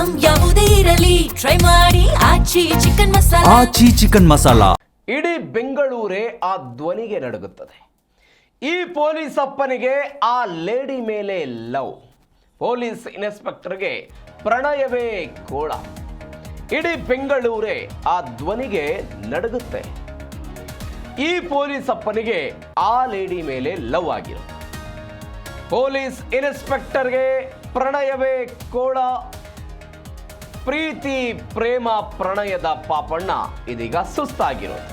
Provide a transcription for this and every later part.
Item ಯಾವುದೇ ಇರಲಿ try ಮಾಡಿ ಆಚಿ ಚಿಕನ್ ಮಸಾಲಾ. ಆಚಿ ಚಿಕನ್ ಮಸಾಲಾ. ಇಡೀ ಬೆಂಗಳೂರೇ ಆ ಧ್ವನಿಗೆ ನಡುಗುತ್ತದೆ. ಈ ಪೊಲೀಸ್ ಅಪ್ಪನಿಗೆ ಆ ಲೇಡಿ ಮೇಲೆ ಲವ್. ಪೊಲೀಸ್ ಇನ್ಸ್ಪೆಕ್ಟರ್ಗೆ ಪ್ರಣಯವೇ ಗೋಳ. ಇಡೀ ಬೆಂಗಳೂರೇ ಆ ಧ್ವನಿಗೆ ನಡುಗುತ್ತೆ. ಈ ಪೊಲೀಸ್ ಅಪ್ಪನಿಗೆ ಆ ಲೇಡಿ ಮೇಲೆ ಲವ್ ಆಗಿರೋ ಪೊಲೀಸ್ ಇನ್ಸ್ಪೆಕ್ಟರ್ಗೆ ಪ್ರಣಯವೇ ಕೋಳ. ಪ್ರೀತಿ ಪ್ರೇಮ ಪ್ರಣಯದ ಪಾಪಣ್ಣ ಇದೀಗ ಸುಸ್ತಾಗಿರೋದು.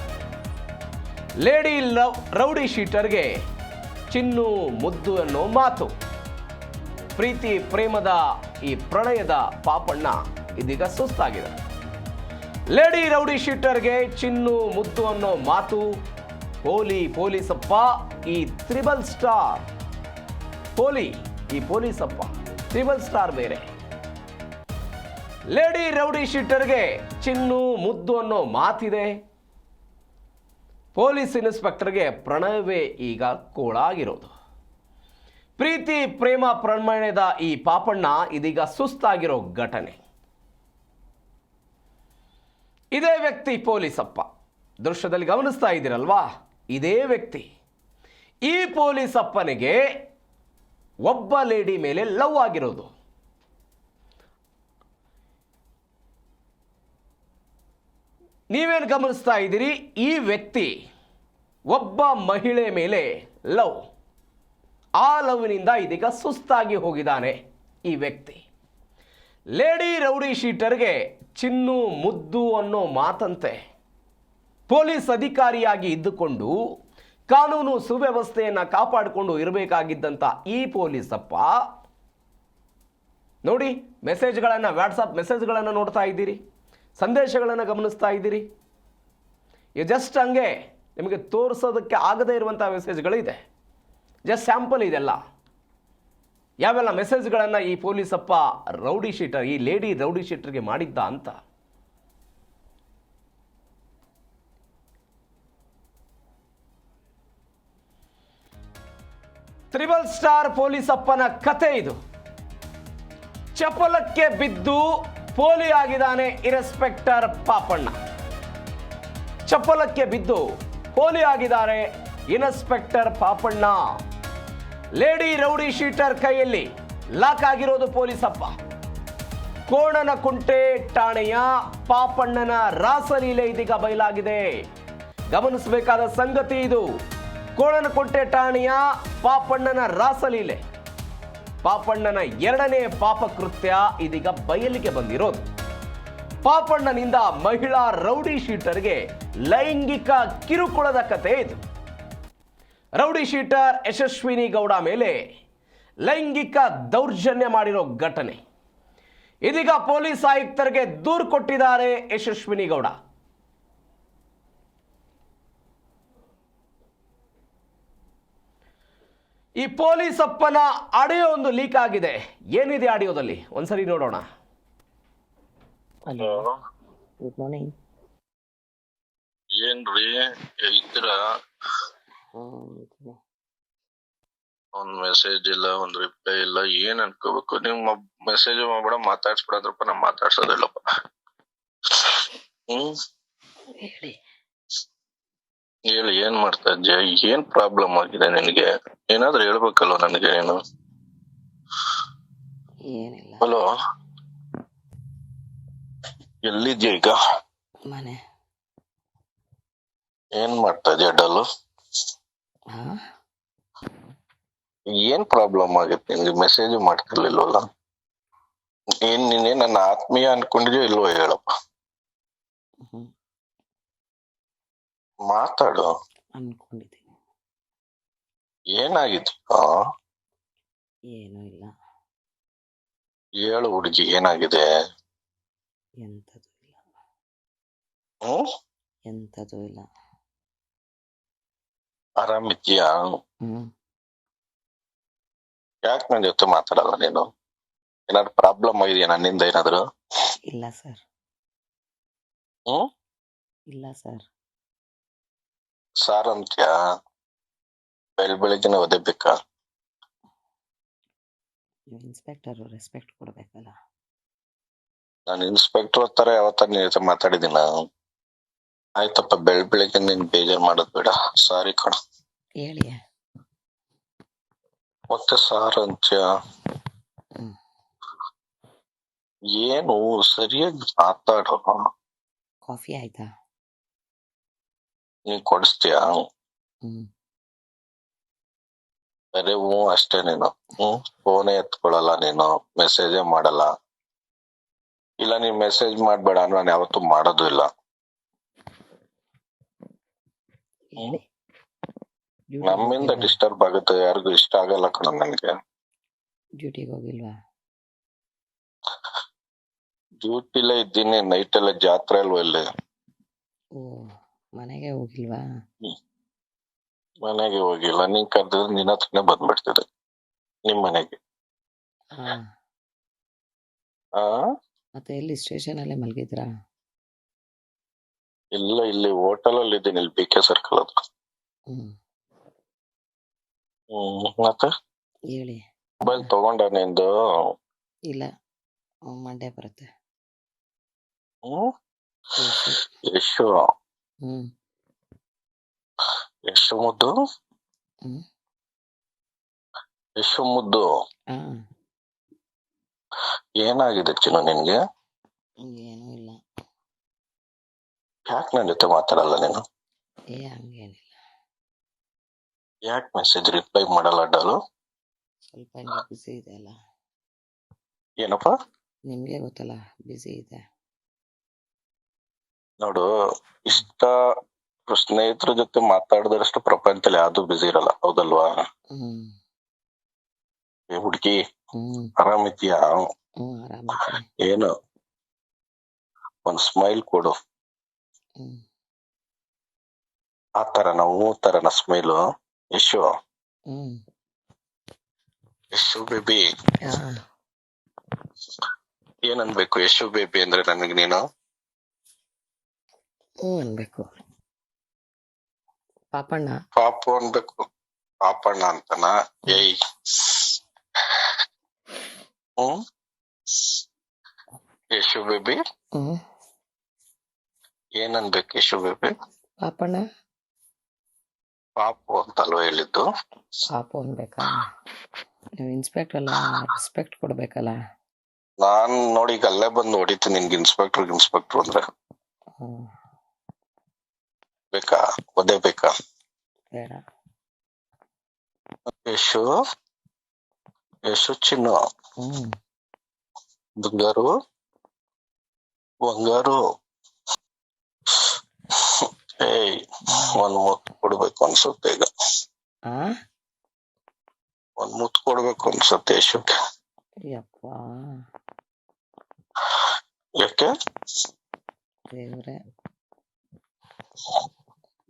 ಲೇಡಿ ರೌಡಿ ಶೀಟರ್ಗೆ ಚಿನ್ನು ಮುದ್ದು ಅನ್ನೋ ಮಾತು. ಪ್ರೀತಿ ಪ್ರೇಮದ ಈ ಪ್ರಣಯದ ಪಾಪಣ್ಣ ಇದೀಗ ಸುಸ್ತಾಗಿದೆ. ಲೇಡಿ ರೌಡಿ ಶೀಟರ್ಗೆ ಚಿನ್ನು ಮುದ್ದು ಅನ್ನೋ ಮಾತು. ಪೊಲೀಸಪ್ಪ ಈ ತ್ರಿಬಲ್ ಸ್ಟಾರ್. ಈ ಪೊಲೀಸಪ್ಪ ತ್ರಿಬಲ್ ಸ್ಟಾರ್ ಬೇರೆ. ಲೇಡಿ ರೌಡಿ ಶೀಟರ್ಗೆ ಚಿನ್ನು ಮುದ್ದು ಅನ್ನೋ ಮಾತಿದೆ. ಪೊಲೀಸ್ ಇನ್ಸ್ಪೆಕ್ಟರ್ಗೆ ಪ್ರಣಯವೇ ಈಗ ಕೋಳಾಗಿರೋದು. ಪ್ರೀತಿ ಪ್ರೇಮ ಪ್ರಣಯದ ಈ ಪಾಪಣ್ಣ ಇದೀಗ ಸುಸ್ತಾಗಿರೋ ಘಟನೆ. ಇದೇ ವ್ಯಕ್ತಿ ಪೊಲೀಸಪ್ಪ. ದೃಶ್ಯದಲ್ಲಿ ಗಮನಿಸ್ತಾ ಇದ್ದೀರಲ್ವಾ, ಇದೇ ವ್ಯಕ್ತಿ. ಈ ಪೊಲೀಸಪ್ಪನಿಗೆ ಒಬ್ಬ ಲೇಡಿ ಮೇಲೆ ಲವ್ ಆಗಿರೋದು. ನೀವೇನು ಗಮನಿಸ್ತಾ ಇದ್ದೀರಿ? ಈ ವ್ಯಕ್ತಿ ಒಬ್ಬ ಮಹಿಳೆ ಮೇಲೆ ಲವ್. ಆ ಲವ್ನಿಂದ ಇದೀಗ ಸುಸ್ತಾಗಿ ಹೋಗಿದ್ದಾನೆ ಈ ವ್ಯಕ್ತಿ. ಲೇಡಿ ರೌಡಿ ಶೀಟರ್ಗೆ ಚಿನ್ನು ಮುದ್ದು ಅನ್ನೋ ಮಾತಂತೆ. ಪೊಲೀಸ್ ಅಧಿಕಾರಿಯಾಗಿ ಇದ್ದುಕೊಂಡು ಕಾನೂನು ಸುವ್ಯವಸ್ಥೆಯನ್ನು ಕಾಪಾಡಿಕೊಂಡು ಇರಬೇಕಾಗಿದ್ದಂಥ ಈ ಪೊಲೀಸಪ್ಪ ನೋಡಿ, ಮೆಸೇಜ್ಗಳನ್ನು, ವಾಟ್ಸಪ್ ಮೆಸೇಜ್ಗಳನ್ನು ನೋಡ್ತಾ ಇದ್ದೀರಿ, ಸಂದೇಶಗಳನ್ನು ಗಮನಿಸ್ತಾ ಇದ್ದೀರಿ. ಇದು ಜಸ್ಟ್ ಹಂಗೆ ನಿಮಗೆ ತೋರಿಸೋದಕ್ಕೆ ಆಗದೇ ಇರುವಂಥ ಮೆಸೇಜ್ಗಳಿದೆ. ಜಸ್ಟ್ ಸ್ಯಾಂಪಲ್ ಇದೆಲ್ಲ. ಯಾವೆಲ್ಲ ಮೆಸೇಜ್ಗಳನ್ನು ಈ ಪೊಲೀಸಪ್ಪ ರೌಡಿ ಶೀಟರ್, ಈ ಲೇಡಿ ರೌಡಿ ಶೀಟರ್ಗೆ ಮಾಡಿದ್ದ ಅಂತ. ತ್ರಿಬಲ್ ಸ್ಟಾರ್ ಪೊಲೀಸಪ್ಪನ ಕತೆ ಇದು. ಚಪಲಕ್ಕೆ ಬಿದ್ದು ಪೋಲಿ ಆಗಿದ್ದಾನೆ ಇನ್ಸ್ಪೆಕ್ಟರ್ ಪಾಪಣ್ಣ. ಚಪಲಕ್ಕೆ ಬಿದ್ದು ಪೋಲಿ ಆಗಿದ್ದಾರೆ inspector Papanna. Lady rowdy sheeter ಕೈಯಲ್ಲಿ ಲಾಕ್ ಆಗಿರೋದು ಪೊಲೀಸಪ್ಪ. ಕೋಣನಕುಂಟೆ ಠಾಣೆಯ ಪಾಪಣ್ಣನ ರಾಸಲೀಲೆ ಇದೀಗ ಬಯಲಾಗಿದೆ. ಗಮನಿಸಬೇಕಾದ ಸಂಗತಿ ಇದು. ಕೋಣನಕುಂಟೆ ಠಾಣೆಯ ಪಾಪಣ್ಣನ ರಾಸಲೀಲೆ, ಪಾಪಣ್ಣನ ಎರಡನೇ ಪಾಪಕೃತ್ಯ ಇದೀಗ ಬಯಲಿಗೆ ಬಂದಿರೋದು. ಪಾಪಣ್ಣನಿಂದ ಮಹಿಳಾ ರೌಡಿ ಶೀಟರ್ಗೆ ಲೈಂಗಿಕ ಕಿರುಕುಳದ ಕತೆ ಇದು. ರೌಡಿ ಶೀಟರ್ ಯಶಸ್ವಿನಿ ಗೌಡ ಮೇಲೆ ಲೈಂಗಿಕ ದೌರ್ಜನ್ಯ ಮಾಡಿರೋ ಘಟನೆ. ಇದೀಗ ಪೊಲೀಸ್ ಆಯುಕ್ತರಿಗೆ ದೂರು ಕೊಟ್ಟಿದ್ದಾರೆ ಯಶಸ್ವಿನಿ ಗೌಡ. ಈ ಪೊಲೀಸಪ್ಪನ ಆಡಿಯೋ ಒಂದು ಲೀಕ್ ಆಗಿದೆ. ಏನಿದೆ ಆಡಿಯೋದಲ್ಲಿ ಒಂದ್ಸರಿ ನೋಡೋಣ. Hello, good morning. ಏನ್ರಿ ಇದ್ರ? ಒಂದ್ ಮೆಸೇಜ್ ಇಲ್ಲ, ಒಂದ್ ರಿಪ್ಲೈ ಇಲ್ಲ. ಏನ್ ಅನ್ಕೋಬೇಕು? ನಿಮ್ ಮೆಸೇಜ್ ಮಾಡ್ಬೇಡ, ಮಾತಾಡ್ಸ್ಬಿಡದ್ರಪ್ಪ. ನಾ ಮಾತಾಡ್ಸೋದಿಲ್ಲಪ್ಪ. ಹೇಳಿ, ಏನ್ ಮಾಡ್ತಾ ಇದ್ಯಾ? ಏನ್ ಪ್ರಾಬ್ಲಮ್ ಆಗಿದೆ ನಿನ್ಗೆ? ಏನಾದ್ರೂ ಹೇಳ್ಬೇಕಲ್ವ ನನಗೆ ನೀನು? ಹಲೋ, ಎಲ್ಲಿದ್ಯಾ ಈಗ? ಮನೆ. ಏನ್ ಮಾಡ್ತಾ ಇದ್ಯಾ ಡಲ್ಲು? ಏನ್ ಪ್ರಾಬ್ಲಮ್ ಆಗಿತ್ತು ನಿನ್ಗೆ? ಮೆಸೇಜ್ ಮಾಡ್ತಿರ್ಲಿಲ್ವಲ್ಲ? ನೀನೇ ನನ್ನ ಆತ್ಮೀಯ ಅನ್ಕೊಂಡಿದ್ಯೋ ಇಲ್ವೋ ಹೇಳಪ್ಪ. ಮಾತಾಡು. ಅನ್ಕೊಂಡಿದ್ದೀನಿ. ಏನಾಗಿತ್ತು? ಏನೂ ಇಲ್ಲ. ಹೇಳು ಹುಡುಗಿ, ಏನಾಗಿದೆ? ಎಂಥದ್ದು ಇಲ್ಲ. ಹ್ಮ್, ಎಂಥದ್ದು ಇಲ್ಲ. ಆರಾಮಿದ್ಯಾ? ಯಾಕೆ ನನ್ ಜೊತೆ ಮಾತಾಡಲ್ಲ ನೀನು? ಏನಾದ್ರು ಪ್ರಾಬ್ಲಮ್ ಆಗಿದೆಯಾ ನನ್ನಿಂದ ಏನಾದ್ರು? ಇಲ್ಲ ಸರ್. ಇಲ್ಲ ಸರ್. ಸಾರ್ ಅಂತ್ಯಾ? ಬೆಳಿಗ್ಗೆನೆ ಓದಬೇಕಾ? ಇನ್ಸ್ಪೆಕ್ಟರ್ ರೆಸ್ಪೆಕ್ಟ್ ಕೊಡ್ಬೇಕಲ್ಲ. ನಾನು ಇನ್ಸ್ಪೆಕ್ಟರ್ ತರ ಯಾವತ್ತ ನಿನ್ ಜೊತೆ ಮಾತಾಡಿದಿನ? ಆಯ್ತಪ್ಪ, ಬೆಳಿಗ್ಗೆ ನಿನ್ ಬೇಜಾರ್ ಮಾಡೋದ್ ಬೇಡ. ಸಾರಿ ಕಣ. ಹೇಳಿ. ಮತ್ತೆ ಸಾರ್ ಅಂತ್ಯ? ಹ್ಮ್. ಏನು ಸರಿಯಾಗಿ ಮಾತಾಡೋ. ಕಾಫಿ ಆಯ್ತಾ? ನೀನ್ ಕೊಡಿಸ್ತೀಯಾ? ಹ್ಮ್. ಬರೀ ಹ್ಞೂ ಅಷ್ಟೇ ನೀನು. ಫೋನೇ ಎತ್ಕೊಳಲ್ಲ ನೀನು, ಮೆಸೇಜೇ ಮಾಡಲ್ಲ. ಇಲ್ಲ ನೀನ್ ಮೆಸೇಜ್ ಮಾಡ್ಬೇಡ, ನಾನು ಯಾವತ್ತೂ ಮಾಡೋದು ಇಲ್ಲ. ಹೇಳಿ. ನಮ್ಮಿಂದ ಡಿಸ್ಟರ್ಬ್ ಆಗುತ್ತೆ, ಯಾರಿಗೂ ಇಷ್ಟ ಆಗಲ್ಲ ಕಣ ನನ್ಗೆ. ಡ್ಯೂಟಿಗೆ ಹೋಗಿಲ್ವಾ? ಡ್ಯೂಟಿಲೇ ಇದ್ದೀನಿ, ನೈಟ್ ಎಲ್ಲ ಜಾತ್ರೆ ಅಲ್ವಾ ಇಲ್ಲಿ. ಓ, ಮನೆಗೆ ಹೋಗಿಲ್ವಾ? ಮನೆಗೆ ಹೋಗಿಲ್ಲ. ನೀನ್ ಕರೆದಿದ್ರೆ ನಿನ್ನ ಹತ್ರನೇ ಬಂದ್ಬಿಡ್ತಿದೆ, ನಿಮ್ ಮನೆಗೆ. ಹಾ. ಆ ಮತ್ತೆ ಎಲ್ಲಿ ಸ್ಟೇಷನ್ ಅಲ್ಲೇ ಮಲಗಿದ್ರಾ? ಇಲ್ಲ, ಇಲ್ಲಿ ಹೋಟೆಲ್ ಅಲ್ಲಿ ಇದ್ದೀನಿ, ಇಲ್ಲಿ BK ಸರ್ಕಲ್ ಹತ್ರ. ಹ್ಮ್. ಮತ್ತೆ ಹೇಳಿ. ಮೊಬೈಲ್ ತಗೊಂಡ ನಿಂದು? ಇಲ್ಲ, ಮಂಡೇ ಬರುತ್ತೆ. ಹ್ಮ್. ಯಶು. ಯಶು? ಹ್ಮ್. ಯಶು ಮುದ್ದು? ಹ್ಮ್. ಯಶು ಮುದ್ದು, ಹಾ. ಏನಾಗಿದೆ ಚಿನ್ನು ನಿನ್ಗೆ? ಏನೂ ಇಲ್ಲ. ಯಾಕೆ ನನ್ ಜೊತೆ ಮಾತಾಡಲ್ಲ ನೀನು? ಹಂಗೇನಿಲ್ಲ. ಯಾಕೆ ಮೆಸೇಜ್ ರಿಪ್ಲೈ ಮಾಡಲ್ಲ ಡಾಲು? ಸ್ವಲ್ಪ ಹಿಂಗೆ ಬಿಸಿ ಇದೆ ಅಲ್ಲ. ಏನಪ್ಪ? ನಿಮ್ಗೆ ಗೊತ್ತಲ್ಲ, ಬಿಸಿ ಇದೆ. ನೋಡು, ಇಷ್ಟ ಸ್ನೇಹಿತರ ಜೊತೆ ಮಾತಾಡಿದಷ್ಟು ಪ್ರಪಂಚದಲ್ಲಿ ಯಾವ್ದು ಬಿಸಿ ಇರಲ್ಲ, ಹೌದಲ್ವಾ? ಹ್ಮ್. ಏ ಹುಡ್ಗಿ, ಹ್ಮ್. ಆರಾಮಿದ್ಯಾ? ಆರಾಮಿದ್ದೀನಿ. ಏನು ಒಂದ್ ಸ್ಮೈಲ್ ಕೊಡು. ಹ್ಮ್. ಆ ತರನ, ತರನ ಸ್ಮೈಲು? ಯಶು, ಹ್ಮ್. ಯಶು ಬೇಬಿ. ಹಾ. ಏನನ್ಬೇಕು ಯಶು ಬೇಬಿ ಅಂದ್ರೆ ನನಗೆ ನೀನು? ಅನ್ಬೇಕು. ಪಾಪಣ್ಣ. ಪಾಪು ಅನ್ಬೇಕು? ಪಾಪಣ್ಣ ಅಂತನ? ಏಯ್. ಯಶು ಬೇಬಿ. ಏನನ್ಬೇಕು ಯಶು ಬೇಬಿ? ಪಾಪಣ್ಣ. ಪಾಪು ಅಂತಲ್ವ ಹೇಳಿದ್ದು? ಪಾಪು ಅನ್ಬೇಕಾ? ನೀವು ಇನ್ಸ್ಪೆಕ್ಟರ್ ಅಲ್ಲ, ರೆಸ್ಪೆಕ್ಟ್ ಕೊಡ್ಬೇಕಲ್ಲ. ನಾನ್ ನೋಡಿ ಈಗ ಅಲ್ಲೇ ಬಂದು ಹೊಡಿತೀನಿ ನಿನ್ಗೆ, ಇನ್ಸ್ಪೆಕ್ಟರ್ ಅಂದ್ರೆ. ಬೇಕಾ? ಒದೇ ಬೇಕಾ? ಬೇಡ. ಯಶು, ಯಶು ಚಿನ್ನು, ಬಂಗಾರು, ಬಂಗಾರು. ಏಯ್, ಒಂದ್ ಮುತ್ತು ಕೊಡ್ಬೇಕು ಅನ್ಸುತ್ತೆ ಈಗ. ಒಂದ್ ಮುತ್ತು ಕೊಡ್ಬೇಕು ಅನ್ಸುತ್ತೆ ಯಶುಗೆ. ಯಪ್ಪ, ಯಾಕೆ? ದೇವ್ರೆ.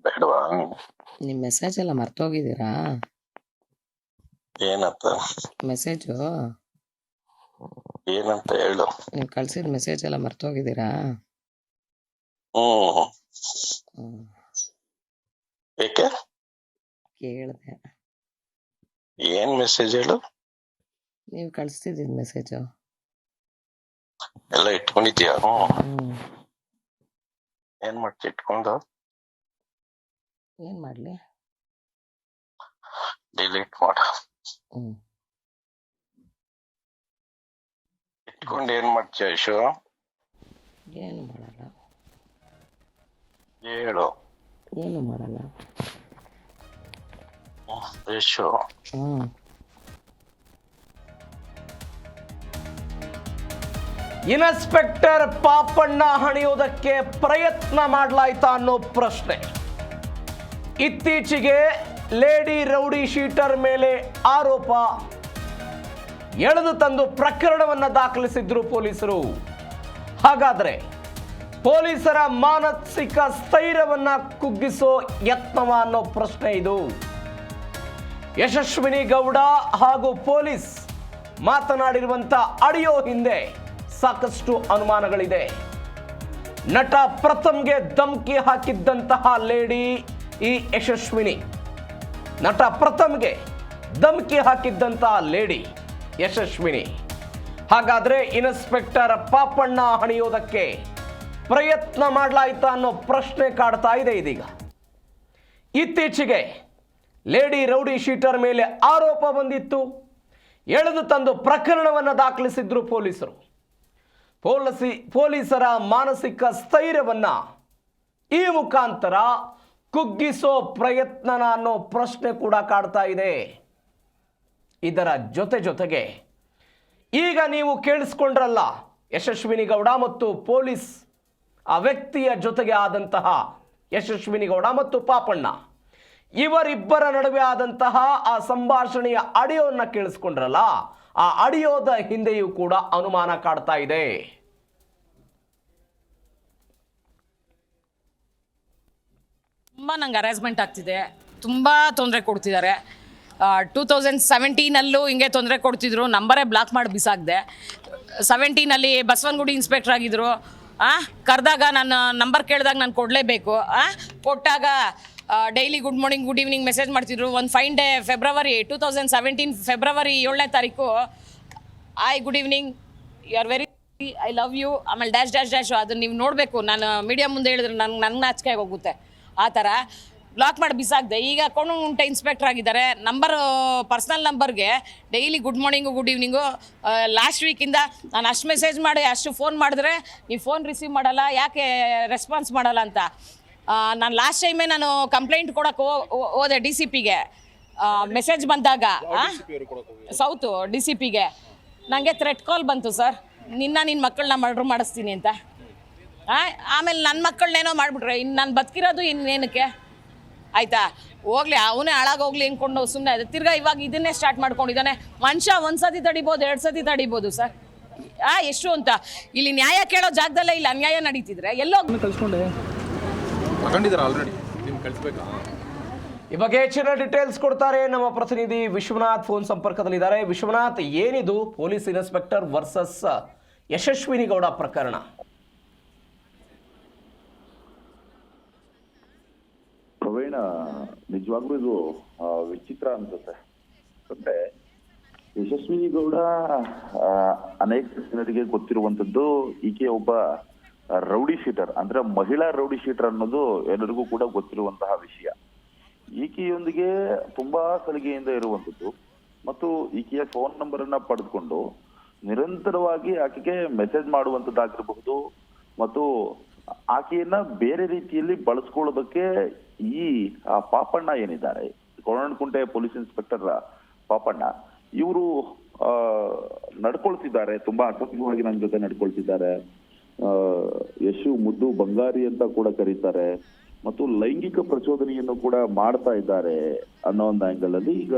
ಬೇಡವಾ? ನಿಮ್ ಮೆಸೇಜ್ ಎಲ್ಲ ಮರ್ತೋಗಿದ್ದೀರಾ? ಏನಂತ? ಮೆಸೇಜು ಏನಂತ ಹೇಳು. ನೀವು ಕಳ್ಸಿದ ಮೆಸೇಜ್ ಎಲ್ಲ ಮರ್ತೋಗಿದ್ದೀರಾ? ಏಕೆ? ಕೇಳಿದೆ. ಏನ್ ಮೆಸೇಜ್ ಹೇಳು? ನೀವು ಕಳಿಸ್ತಿದ್ದಿದ್ ಮೆಸೇಜು ಎಲ್ಲ ಇಟ್ಕೊಂಡಿದ್ಯಾ? ಏನ್ ಮಾಡ್ತಿ ಇಟ್ಕೊಂಡು? ಏನ್ ಮಾಡ್ಲಿ? ಡಿಲೀಟ್ ಮಾಡ. ಇಟ್ಕೊಂಡು ಏನ್ ಮಾಡ್ತೀಯ ಯಶು? ಏನು ಮಾಡಲ್ಲ. ಹೇಳು. ಏನು ಮಾಡಲ್ಲ ಯಶು. ಇನ್ಸ್ಪೆಕ್ಟರ್ ಪಾಪಣ್ಣ ಹಣಿಯೋದಕ್ಕೆ ಪ್ರಯತ್ನ ಮಾಡಲಾಯ್ತಾ ಅನ್ನೋ ಪ್ರಶ್ನೆ. ಇತ್ತೀಚೆಗೆ ಲೇಡಿ ರೌಡಿ ಶೀಟರ್ ಮೇಲೆ ಆರೋಪ ಎಳೆದು ತಂದು ಪ್ರಕರಣವನ್ನ ದಾಖಲಿಸಿದ್ರು ಪೊಲೀಸರು. ಹಾಗಾದ್ರೆ ಪೊಲೀಸರ ಮಾನಸಿಕ ಸ್ಥೈರ್ಯವನ್ನ ಕುಗ್ಗಿಸೋ ಯತ್ನವ ಅನ್ನೋ ಪ್ರಶ್ನೆ ಇದು. ಯಶಸ್ವಿನಿ ಗೌಡ ಹಾಗೂ ಪೊಲೀಸ್ ಮಾತನಾಡಿರುವಂತ ಆಡಿಯೋ ಹಿಂದೆ ಸಾಕಷ್ಟು ಅನುಮಾನಗಳಿದೆ. ನಟ ಪ್ರಥಮ್ಗೆ ಧಮಕಿ ಹಾಕಿದ್ದಂತಹ ಲೇಡಿ ಈ ಯಶಸ್ವಿನಿ. ನಟ ಪ್ರಥಮ್ಗೆ ಧಮಕಿ ಹಾಕಿದ್ದಂತಹ ಲೇಡಿ ಯಶಸ್ವಿನಿ. ಹಾಗಾದ್ರೆ ಇನ್ಸ್ಪೆಕ್ಟರ್ ಪಾಪಣ್ಣ ಹಣಿಯೋದಕ್ಕೆ ಪ್ರಯತ್ನ ಮಾಡಲಾಯ್ತಾ ಅನ್ನೋ ಪ್ರಶ್ನೆ ಕಾಡ್ತಾ ಇದೆ ಇದೀಗ. ಇತ್ತೀಚೆಗೆ ಲೇಡಿ ರೌಡಿ ಶೀಟರ್ ಮೇಲೆ ಆರೋಪ ಬಂದಿತ್ತು. ಎಳೆದು ತಂದು ಪ್ರಕರಣವನ್ನು ದಾಖಲಿಸಿದ್ರು ಪೊಲೀಸರು. ಪೊಲೀಸರ ಮಾನಸಿಕ ಸ್ಥೈರ್ಯವನ್ನ ಈ ಮುಖಾಂತರ ಕುಗ್ಗಿಸೋ ಪ್ರಯತ್ನನ ಅನ್ನೋ ಪ್ರಶ್ನೆ ಕೂಡ ಕಾಡ್ತಾ ಇದೆ. ಇದರ ಜೊತೆಗೆ ಈಗ ನೀವು ಕೇಳಿಸ್ಕೊಂಡ್ರಲ್ಲ, ಯಶಸ್ವಿನಿ ಗೌಡ ಮತ್ತು ಪೊಲೀಸ್ ಆ ವ್ಯಕ್ತಿಯ ಜೊತೆಗೆ ಆದಂತಹ ಯಶಸ್ವಿನಿ ಗೌಡ ಮತ್ತು ಪಾಪಣ್ಣ ಇವರಿಬ್ಬರ ನಡುವೆ ಆದಂತಹ ಆ ಸಂಭಾಷಣೆಯ ಆಡಿಯೋವನ್ನು ಕೇಳಿಸ್ಕೊಂಡ್ರಲ್ಲ, ಆ ಆಡಿಯೋದ ಹಿಂದೆಯೂ ಕೂಡ ಅನುಮಾನ ಕಾಡ್ತಾ ಇದೆ. ತುಂಬ ನಂಗೆ ಹರಾಸ್ಮೆಂಟ್ ಆಗ್ತಿದೆ, ತುಂಬ ತೊಂದರೆ ಕೊಡ್ತಿದ್ದಾರೆ. 2017 ಹಿಂಗೆ ತೊಂದರೆ ಕೊಡ್ತಿದ್ರು, ನಂಬರೇ ಬ್ಲಾಕ್ ಮಾಡಿ ಬಿಸಾಕ್ದೆ. 17 ಬಸವನಗುಡಿ ಇನ್ಸ್ಪೆಕ್ಟರ್ ಆಗಿದ್ರು. ಕರೆದಾಗ ನಾನು ನಂಬರ್ ಕೇಳಿದಾಗ ನಾನು ಕೊಡಲೇಬೇಕು. ಕೊಟ್ಟಾಗ daily good morning good evening message ಮಾಡ್ತಿದ್ರು. ಒಂದು ಫೈನ್ ಡೇ ಫೆಬ್ರವರಿ 2017 ಫೆಬ್ರವರಿ 7ನೇ ತಾರೀಕು, good evening, you are very I love you, ಆಮೇಲೆ ಡ್ಯಾಶ್ ಡ್ಯಾಶ್ ಡ್ಯಾಶ್. ಅದನ್ನು ನೀವು ನೋಡಬೇಕು, ನಾನು ಮೀಡಿಯಾ ಮುಂದೆ ಹೇಳಿದ್ರೆ ನನಗೆ ನಾಚಿಕೆ ಹೋಗುತ್ತೆ. ಆ ಥರ ಬ್ಲಾಕ್ ಮಾಡಿ ಬಿಸಾಕ್ದೆ. ಈಗ ಕೋಣಗುಂಟೆ ಇನ್ಸ್ಪೆಕ್ಟರ್ ಆಗಿದ್ದಾರೆ. ಪರ್ಸ್ನಲ್ ನಂಬರ್ಗೆ daily good morning good evening last ವೀಕಿಂದ ನಾನು ಅಷ್ಟು ಮೆಸೇಜ್ ಮಾಡಿ ಅಷ್ಟು ಫೋನ್ ಮಾಡಿದ್ರೆ ನೀವು ಫೋನ್ ರಿಸೀವ್ ಮಾಡಲ್ಲ, ಯಾಕೆ ರೆಸ್ಪಾನ್ಸ್ ಮಾಡಲ್ಲ ಅಂತ. ನಾನು ಲಾಸ್ಟ್ ಟೈಮೇ ನಾನು ಕಂಪ್ಲೇಂಟ್ ಕೊಡೋಕೆ ಹೋದೆ DCPಗೆ. ಮೆಸೇಜ್ ಬಂದಾಗ ಸೌತು DCPಗೆ ನನಗೆ ಥ್ರೆಟ್ ಕಾಲ್ ಬಂತು, ಸರ್ ನಿನ್ನ ಮಕ್ಕಳನ್ನ ಮರ್ಡ್ರ್ ಮಾಡಿಸ್ತೀನಿ ಅಂತ. ಆಮೇಲೆ ನನ್ನ ಮಕ್ಕಳನ್ನೇನೋ ಮಾಡಿಬಿಟ್ರೆ ಇನ್ನು ನಾನು ಬದುಕಿರೋದು ಇನ್ನೇನಕ್ಕೆ, ಆಯಿತಾ? ಹೋಗ್ಲಿ, ಅವನೇ ಹಾಳಾಗೋಗ್ಲಿ ಅಂದ್ಕೊಂಡು ಸುಮ್ಮನೆ ಅದು. ತಿರ್ಗಾ ಇವಾಗ ಇದನ್ನೇ ಸ್ಟಾರ್ಟ್ ಮಾಡ್ಕೊಂಡಿದ್ದಾನೆ. ಮನುಷ್ಯ 1 ಸತಿ ತಡಿಬೋದು, 2 ಸತಿ ತಡಿಬೋದು ಸರ್. ಎಷ್ಟು ಅಂತ ಇಲ್ಲಿ ನ್ಯಾಯ ಕೇಳೋ ಜಾಗದಲ್ಲೇ ಇಲ್ಲಿ ಅನ್ಯಾಯ ನಡೀತಿದ್ರೆ ಎಲ್ಲೋ ಕಳ್ಸ್ಕೊಂಡೆ ಆಲ್ರೆಡಿ ನಿಮ್ಗೆ ಕಳಿಸ್ಬೇಕಾ? ಈ ಬಗ್ಗೆ ಹೆಚ್ಚಿನ ಡೀಟೇಲ್ಸ್ ಕೊಡ್ತಾರೆ ನಮ್ಮ ಪ್ರತಿನಿಧಿ ವಿಶ್ವನಾಥ್. ಫೋನ್ ಸಂಪರ್ಕದಲ್ಲಿದ್ದಾರೆ. ವಿಶ್ವನಾಥ್, ಏನಿದು police inspector versus Yashaswini Gowda ಪ್ರಕರಣ? ಪ್ರವೀಣ, ನಿಜವಾಗ್ಲೂ ಇದು ವಿಚಿತ್ರ ಅನ್ಸುತ್ತೆ. ಅಂದ್ರೆ ಯಶಸ್ವಿನಿ ಗೌಡ ಅನೇಕ ಜನರಿಗೆ ಗೊತ್ತಿರುವಂತದ್ದು, ಈಕೆ ಒಬ್ಬ ರೌಡಿ ಶೀಟರ್, ಅಂದ್ರೆ ಮಹಿಳಾ ರೌಡಿ ಶೀಟರ್ ಅನ್ನೋದು ಎಲ್ಲರಿಗೂ ಕೂಡ ಗೊತ್ತಿರುವಂತಹ ವಿಷಯ. ಈಕೆಯೊಂದಿಗೆ ತುಂಬಾ ಸಲಿಗೆಯಿಂದ ಇರುವಂತದ್ದು ಮತ್ತು ಈಕೆಯ ಫೋನ್ ನಂಬರ್ ಅನ್ನ ಪಡೆದುಕೊಂಡು ನಿರಂತರವಾಗಿ ಆಕೆಗೆ ಮೆಸೇಜ್ ಮಾಡುವಂತದ್ದಾಗಿರಬಹುದು ಮತ್ತು ಆಕೆಯನ್ನ ಬೇರೆ ರೀತಿಯಲ್ಲಿ ಬಳಸ್ಕೊಳ್ಳೋದಕ್ಕೆ ಈ ಪಾಪಣ್ಣ ಏನಿದ್ದಾರೆ, ಕೋಣನಕುಂಟೆ ಪೊಲೀಸ್ ಇನ್ಸ್ಪೆಕ್ಟರ್ ಪಾಪಣ್ಣ, ಇವರು ನಡ್ಕೊಳ್ತಿದ್ದಾರೆ, ತುಂಬಾ ಅಸಭ್ಯವಾಗಿ ನನ್ನ ಜೊತೆ ನಡ್ಕೊಳ್ತಿದ್ದಾರೆ. ಯಶು ಮುದ್ದು ಬಂಗಾರಿ ಅಂತ ಕೂಡ ಕರೀತಾರೆ ಮತ್ತು ಲೈಂಗಿಕ ಪ್ರಚೋದನೆಯನ್ನು ಕೂಡ ಮಾಡ್ತಾ ಇದ್ದಾರೆ ಅನ್ನೋ ಒಂದು ಆಂಗಲ್ ಅಲ್ಲಿ ಈಗ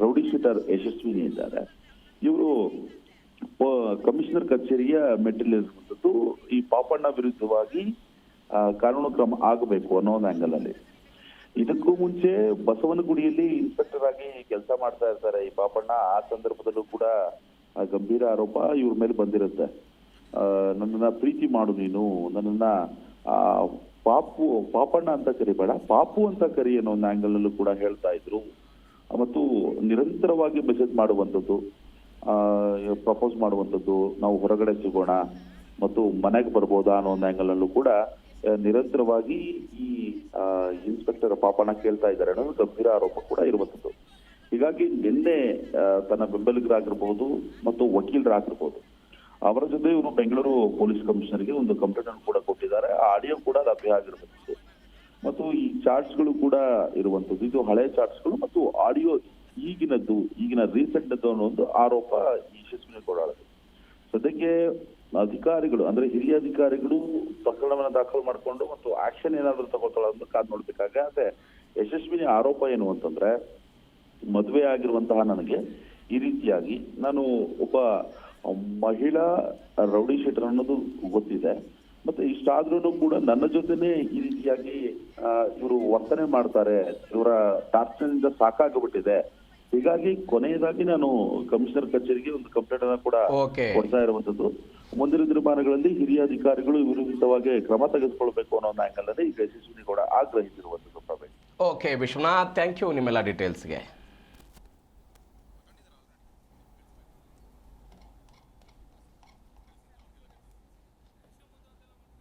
ರೌಡಿ ಶೀಟರ್ ಯಶಸ್ವಿನಿ ಇದ್ದಾರೆ. ಇವರು ಕಮಿಷನರ್ ಕಚೇರಿಯ ಮೆಟ್ಟಿಲಿರುವಂತದ್ದು ಈ ಪಾಪಣ್ಣ ವಿರುದ್ಧವಾಗಿ ಕಾನೂನು ಕ್ರಮ ಆಗಬೇಕು ಅನ್ನೋ ಒಂದು ಆಂಗಲ್ ಅಲ್ಲಿ. ಇದಕ್ಕೂ ಮುಂಚೆ ಬಸವನಗುಡಿಯಲ್ಲಿ ಇನ್ಸ್ಪೆಕ್ಟರ್ ಆಗಿ ಕೆಲಸ ಮಾಡ್ತಾ ಇರ್ತಾರೆ ಈ ಪಾಪಣ್ಣ. ಆ ಸಂದರ್ಭದಲ್ಲೂ ಕೂಡ ಗಂಭೀರ ಆರೋಪ ಇವ್ರ ಮೇಲೆ ಬಂದಿರುತ್ತೆ. ನನ್ನನ್ನ ಪ್ರೀತಿ ಮಾಡು, ನೀನು ನನ್ನನ್ನ ಪಾಪಣ್ಣ ಅಂತ ಕರಿಬೇಡ, ಪಾಪು ಅಂತ ಕರಿ ಅನ್ನೋ ಒಂದು ಆಂಗಲ್ ನಲ್ಲೂ ಕೂಡ ಹೇಳ್ತಾ ಇದ್ರು. ಮತ್ತು ನಿರಂತರವಾಗಿ ಮೆಸೇಜ್ ಮಾಡುವಂಥದ್ದು, ಪ್ರಪೋಸ್ ಮಾಡುವಂಥದ್ದು, ನಾವು ಹೊರಗಡೆ ಸಿಗೋಣ ಮತ್ತು ಮನೆಗೆ ಬರ್ಬೋದಾ ಅನ್ನೋ ಒಂದು ಆಂಗಲ್ ನಲ್ಲೂ ಕೂಡ ನಿರಂತರವಾಗಿ ಈ ಇನ್ಸ್ಪೆಕ್ಟರ್ ಪಾಪಣ್ಣ ಕೇಳ್ತಾ ಇದ್ದಾರೆ ಅನ್ನೋ ಗಂಭೀರ ಆರೋಪ ಕೂಡ ಇರುವಂಥದ್ದು. ಹೀಗಾಗಿ ನಿನ್ನೆ ತನ್ನ ಬೆಂಬಲಿಗರಾಗಿರ್ಬಹುದು ಮತ್ತು ವಕೀಲರಾಗಿರ್ಬಹುದು ಅವರ ಜೊತೆ ಇವರು ಬೆಂಗಳೂರು ಪೊಲೀಸ್ ಕಮಿಷನರ್ಗೆ ಒಂದು ಕಂಪ್ಲೇಂಟ್ ಅನ್ನು ಕೂಡ ಕೊಟ್ಟಿದ್ದಾರೆ. ಆ ಆಡಿಯೋ ಕೂಡ ಲಭ್ಯ ಆಗಿರುವಂಥದ್ದು ಮತ್ತು ಈ ಚಾರ್ಟ್ಸ್ಗಳು ಕೂಡ ಇರುವಂಥದ್ದು. ಇದು ಹಳೆ ಚಾರ್ಟ್ಸ್ಗಳು ಮತ್ತು ಆಡಿಯೋ ಈಗಿನ ರೀಸೆಂಟ್ ಅನ್ನೋ ಒಂದು ಆರೋಪ ಯಶಸ್ವಿನಿ ಗೌಡ. ಸದ್ಯಕ್ಕೆ ಅಧಿಕಾರಿಗಳು ಅಂದ್ರೆ ಹಿರಿಯ ಅಧಿಕಾರಿಗಳು ಪ್ರಕರಣವನ್ನು ದಾಖಲು ಮಾಡಿಕೊಂಡು ಮತ್ತು ಆಕ್ಷನ್ ಏನಾದ್ರು ತಗೋತಾಳ ಅಂತ ಕಾದ್ ನೋಡ್ಬೇಕಾಗತ್ತೆ. ಯಶಸ್ವಿನಿ ಆರೋಪ ಏನು ಅಂತಂದ್ರೆ, ಮದುವೆ ಆಗಿರುವಂತಹ ನನಗೆ ಈ ರೀತಿಯಾಗಿ ನಾನು ಒಬ್ಬ ಮಹಿಳಾ ರೌಡಿ ಶೀಟರ್ ಅನ್ನೋದು ಗೊತ್ತಿದೆ, ಮತ್ತೆ ಇಷ್ಟಾದ್ರೂ ಕೂಡ ನನ್ನ ಜೊತೆನೆ ಈ ರೀತಿಯಾಗಿ ಇವರು ವರ್ತನೆ ಮಾಡ್ತಾರೆ, ಇವರ ಟಾರ್ಚರ್ನಿಂದ ಸಾಕಾಗ್ಬಿಟ್ಟಿದೆ. ಹೀಗಾಗಿ ಕೊನೆಯದಾಗಿ ನಾನು ಕಮಿಷನರ್ ಕಚೇರಿಗೆ ಒಂದು ಕಂಪ್ಲೇಂಟ್ ಅನ್ನ ಕೂಡ ಕೊಡ್ತಾ ಇರುವಂತದ್ದು. ಮುಂದಿನ ದಿನಮಾನಗಳಲ್ಲಿ ಹಿರಿಯ ಅಧಿಕಾರಿಗಳು ವಿರುದ್ಧವಾಗಿ ಕ್ರಮ ತೆಗೆದುಕೊಳ್ಬೇಕು ಅನ್ನೋ ಒಂದು ಆಂಗಲ್ ಅಲ್ಲಿ ಈಗ ಯಶಸ್ವಿನಿ ಕೂಡ ಆಗ್ರಹಿಸಿರುವಂತದ್ದು. ಓಕೆ ವಿಶ್ವನಾಥ್, ಥ್ಯಾಂಕ್ ಯು ನಿಮ್ಮೆಲ್ಲ ಡೀಟೇಲ್ಸ್ಗೆ.